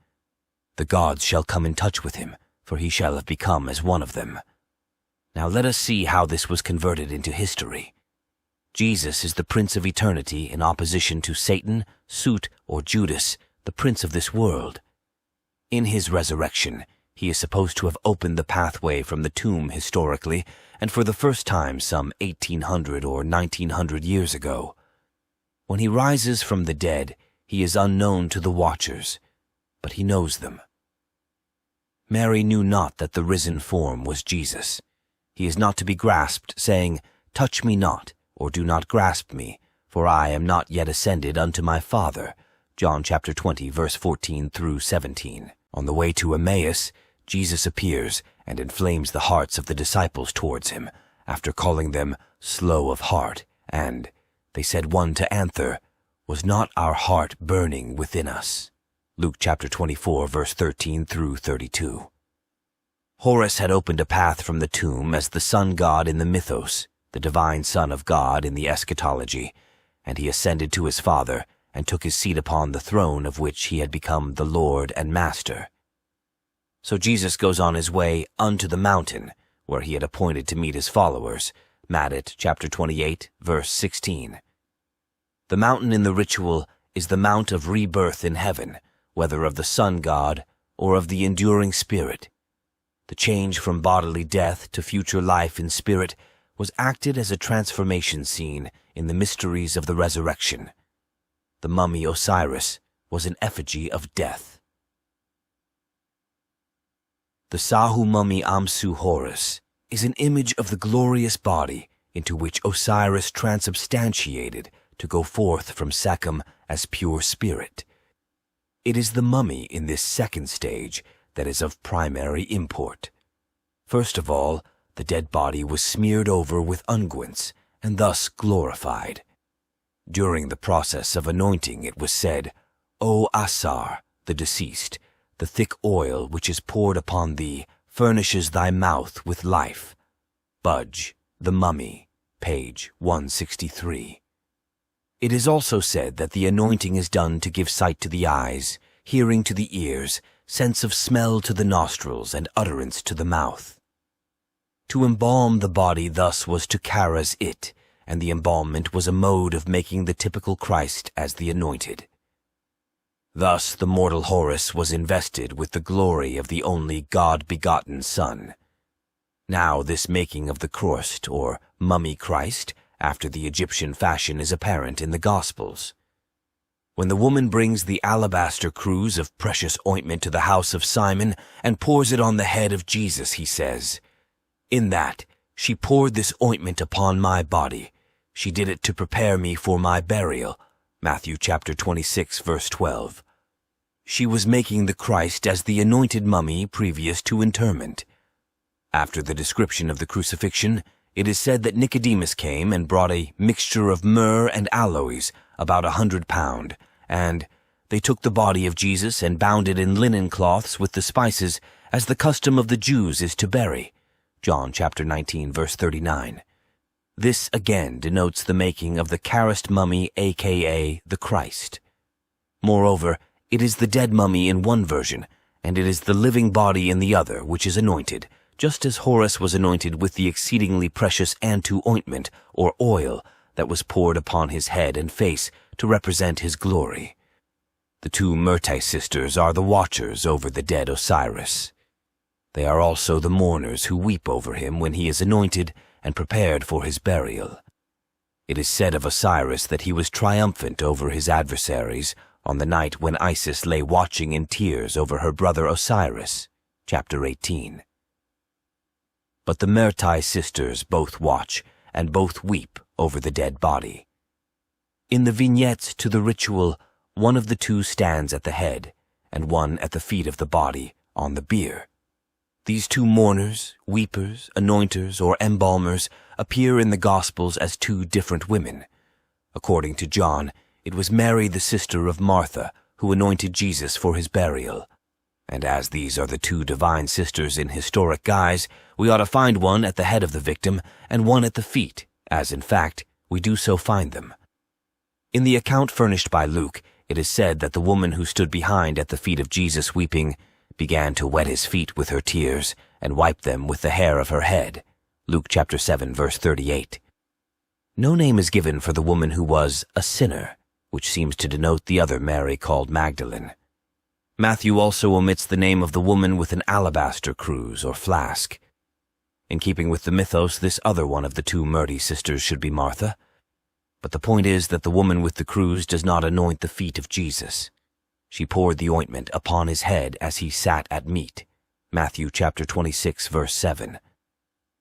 Speaker 1: "The gods shall come in touch with him, for he shall have become as one of them." Now let us see how this was converted into history. Jesus is the Prince of Eternity in opposition to Satan, Sut, or Judas, the prince of this world. In his resurrection, he is supposed to have opened the pathway from the tomb historically, and for the first time some 1800 or 1900 years ago. When he rises from the dead, he is unknown to the watchers, but he knows them. Mary knew not that the risen form was Jesus. He is not to be grasped, saying, "Touch me not, or do not grasp me, for I am not yet ascended unto my Father." John chapter 20, verse 14 through 17. On the way to Emmaus, Jesus appears and inflames the hearts of the disciples towards him, after calling them slow of heart, and, they said one to another, "Was not our heart burning within us?" Luke chapter 24, verse 13 through 32. Horus had opened a path from the tomb as the sun god in the mythos, the divine Son of God in the eschatology, and he ascended to his Father, and took his seat upon the throne of which he had become the Lord and Master. So Jesus goes on his way unto the mountain, where he had appointed to meet his followers, Matthew chapter 28, verse 16. The mountain in the ritual is the mount of rebirth in heaven, whether of the sun god or of the enduring spirit. The change from bodily death to future life in spirit was acted as a transformation scene in the mysteries of the resurrection. The mummy Osiris was an effigy of death. The Sahu mummy Amsu Horus is an image of the glorious body into which Osiris transubstantiated to go forth from Sekhem as pure spirit. It is the mummy in this second stage that is of primary import. First of all, the dead body was smeared over with unguents and thus glorified. During the process of anointing it was said, O Asar, the deceased, the thick oil which is poured upon thee furnishes thy mouth with life. Budge, the Mummy, page 163. It is also said that the anointing is done to give sight to the eyes, hearing to the ears, sense of smell to the nostrils, and utterance to the mouth. To embalm the body thus was to charas it, and the embalmment was a mode of making the typical Christ as the anointed. Thus the mortal Horus was invested with the glory of the only God-begotten Son. Now this making of the crust, or mummy Christ, after the Egyptian fashion is apparent in the Gospels. When the woman brings the alabaster cruse of precious ointment to the house of Simon and pours it on the head of Jesus, he says, In that she poured this ointment upon my body. She did it to prepare me for my burial. Matthew chapter 26, verse 12. She was making the Christ as the anointed mummy previous to interment. After the description of the crucifixion, it is said that Nicodemus came and brought a mixture of myrrh and aloes, about 100 pound, and they took the body of Jesus and bound it in linen cloths with the spices, as the custom of the Jews is to bury. John chapter 19, verse 39. This again denotes the making of the charised mummy, aka the Christ. Moreover, it is the dead mummy in one version, and it is the living body in the other which is anointed, just as Horus was anointed with the exceedingly precious Antu ointment, or oil, that was poured upon his head and face to represent his glory. The two Myrtae sisters are the watchers over the dead Osiris. They are also the mourners who weep over him when he is anointed and prepared for his burial. It is said of Osiris that he was triumphant over his adversaries on the night when Isis lay watching in tears over her brother Osiris, chapter 18. But the Myrtae sisters both watch and both weep over the dead body. In the vignettes to the ritual, one of the two stands at the head, and one at the feet of the body, on the bier. These two mourners, weepers, anointers, or embalmers appear in the Gospels as two different women. According to John, it was Mary, the sister of Martha, who anointed Jesus for his burial. And as these are the two divine sisters in historic guise, we ought to find one at the head of the victim and one at the feet, as in fact we do so find them. In the account furnished by Luke, it is said that the woman who stood behind at the feet of Jesus weeping began to wet his feet with her tears and wipe them with the hair of her head. Luke chapter 7, verse 38. No name is given for the woman who was a sinner, which seems to denote the other Mary called Magdalene. Matthew also omits the name of the woman with an alabaster cruse or flask. In keeping with the mythos, this other one of the two Myrtae sisters should be Martha. But the point is that the woman with the cruse does not anoint the feet of Jesus. She poured the ointment upon his head as he sat at meat. Matthew chapter 26, verse 7.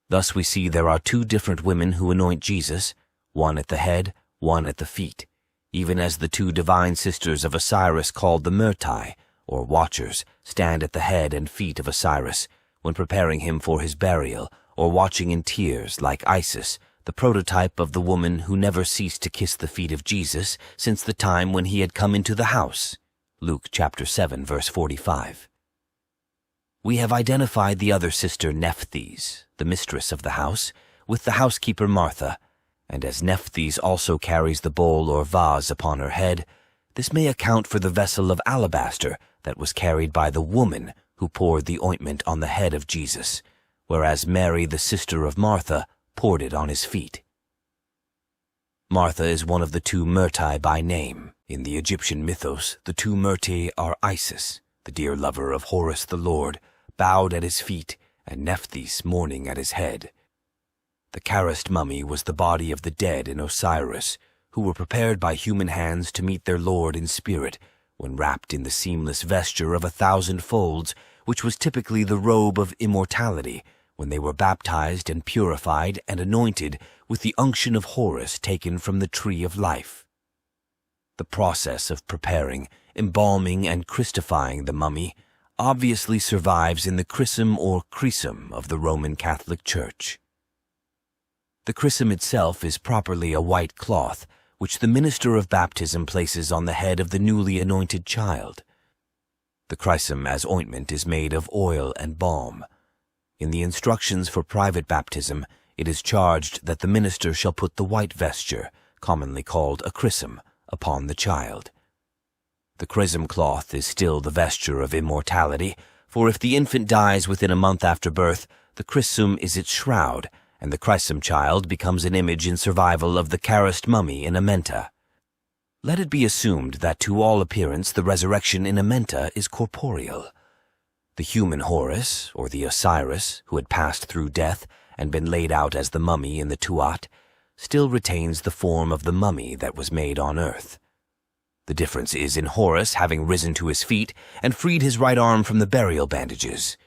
Speaker 1: Thus we see there are two different women who anoint Jesus, one at the head, one at the feet, even as the two divine sisters of Osiris called the Myrtae, or watchers, stand at the head and feet of Osiris when preparing him for his burial, or watching in tears like Isis, the prototype of the woman who never ceased to kiss the feet of Jesus since the time when he had come into the house. Luke chapter 7, verse 45. We have identified the other sister Nephthys, the mistress of the house, with the housekeeper Martha, and as Nephthys also carries the bowl or vase upon her head, This may account for the vessel of alabaster that was carried by the woman who poured the ointment on the head of Jesus, whereas Mary, the sister of Martha, poured it on his feet. Martha is one of the two Myrtae by name. In the Egyptian mythos, the two Myrtae are Isis, the dear lover of Horus the Lord, bowed at his feet, and Nephthys mourning at his head. The Charist mummy was the body of the dead in Osiris, who were prepared by human hands to meet their Lord in spirit, when wrapped in the seamless vesture of 1,000 folds, which was typically the robe of immortality, when they were baptized and purified and anointed with the unction of Horus taken from the tree of life. The process of preparing, embalming, and Christifying the mummy obviously survives in the chrism or crism of the Roman Catholic Church. The chrism itself is properly a white cloth, which the minister of baptism places on the head of the newly anointed child. The chrism as ointment is made of oil and balm. In the instructions for private baptism, it is charged that the minister shall put the white vesture, commonly called a chrism, upon the child. The chrism cloth is still the vesture of immortality, for if the infant dies within a month after birth, the chrism is its shroud, and the chrism child becomes an image in survival of the Charist mummy in Amenta. Let it be assumed that to all appearance the resurrection in Amenta is corporeal. The human Horus, or the Osiris, who had passed through death and been laid out as the mummy in the Tuat, still retains the form of the mummy that was made on earth. The difference is in Horus having risen to his feet and freed his right arm from the burial bandages.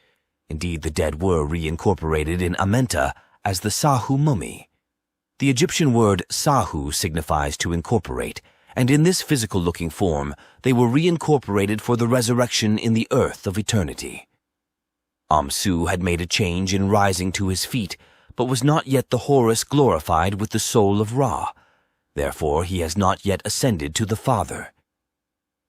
Speaker 1: Indeed, the dead were reincorporated in Amenta as the Sahu mummy. The Egyptian word Sahu signifies to incorporate, and in this physical-looking form, they were reincorporated for the resurrection in the earth of eternity. Amsu had made a change in rising to his feet, but was not yet the Horus glorified with the soul of Ra. Therefore he has not yet ascended to the Father.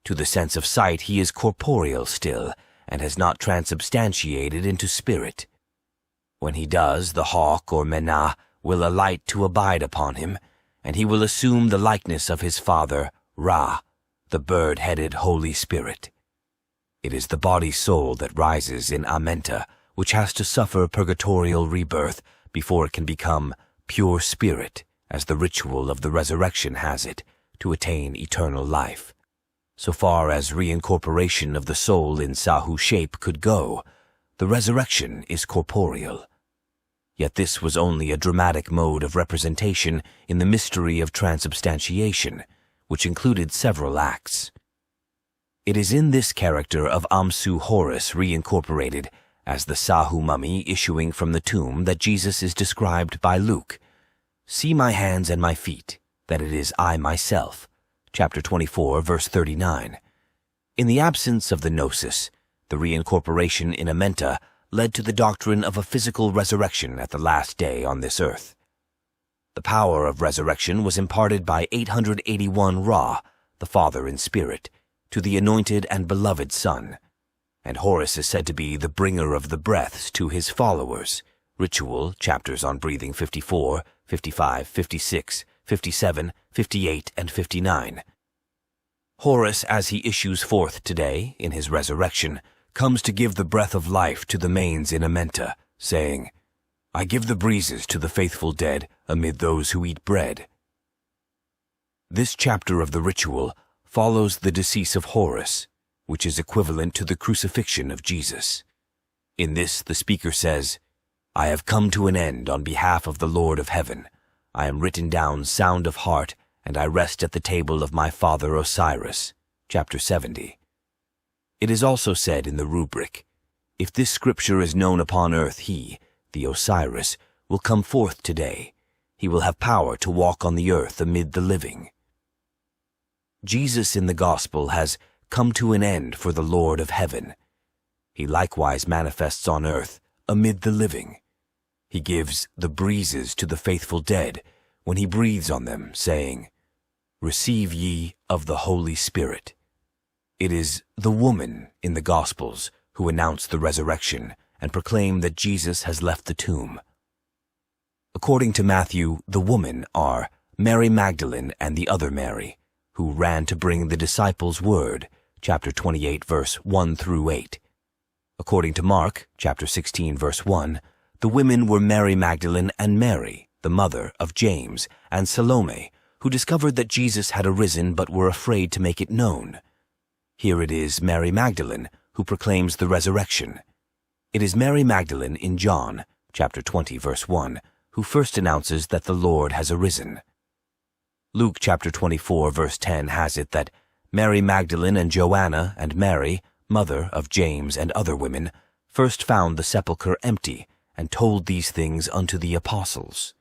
Speaker 1: To the sense of sight he is corporeal still, and has not transubstantiated into spirit. When he does, the hawk or menah will alight to abide upon him, and he will assume the likeness of his father, Ra, the bird-headed Holy Spirit. It is the body-soul that rises in Amenta, which has to suffer purgatorial rebirth before it can become pure spirit, as the ritual of the resurrection has it, to attain eternal life. So far as reincorporation of the soul in Sahu shape could go, the resurrection is corporeal. Yet this was only a dramatic mode of representation in the mystery of transubstantiation, which included several acts. It is in this character of Amsu Horus reincorporated, as the Sahu mummy issuing from the tomb, that Jesus is described by Luke. "See my hands and my feet, that it is I myself." Chapter 24, verse 39. In the absence of the Gnosis, the reincorporation in Amenta led to the doctrine of a physical resurrection at the last day on this earth. The power of resurrection was imparted by 881 Ra, the Father in spirit, to the anointed and beloved Son, and Horus is said to be the bringer of the breaths to his followers. Ritual, chapters on breathing 54, 55, 56, 57, 58, and 59. Horus, as he issues forth today in his resurrection, comes to give the breath of life to the manes in Amenta, saying, "I give the breezes to the faithful dead amid those who eat bread." This chapter of the ritual follows the decease of Horus, which is equivalent to the crucifixion of Jesus. In this, the speaker says, "I have come to an end on behalf of the Lord of heaven. I am written down sound of heart, and I rest at the table of my father Osiris." Chapter 70. It is also said in the rubric, "If this scripture is known upon earth, he, the Osiris, will come forth today. He will have power to walk on the earth amid the living." Jesus in the Gospel has come to an end for the Lord of heaven. He likewise manifests on earth amid the living. He gives the breezes to the faithful dead when he breathes on them, saying, "Receive ye of the Holy Spirit." It is the woman in the Gospels who announce the resurrection and proclaim that Jesus has left the tomb. According to Matthew, the women are Mary Magdalene and the other Mary, who ran to bring the disciples word, chapter 28, verse 1 through 8. According to Mark, chapter 16, verse 1, the women were Mary Magdalene and Mary, the mother of James, and Salome, who discovered that Jesus had arisen but were afraid to make it known. Here it is Mary Magdalene who proclaims the resurrection. It is Mary Magdalene in John, chapter 20, verse 1, who first announces that the Lord has arisen. Luke chapter 24, verse 10 has it that Mary Magdalene and Joanna and Mary, mother of James and other women, first found the sepulchre empty and told these things unto the apostles.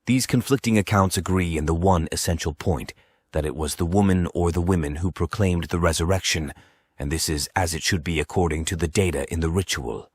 Speaker 1: These conflicting accounts agree in the one essential point, that it was the woman or the women who proclaimed the resurrection, and this is as it should be according to the data in the ritual.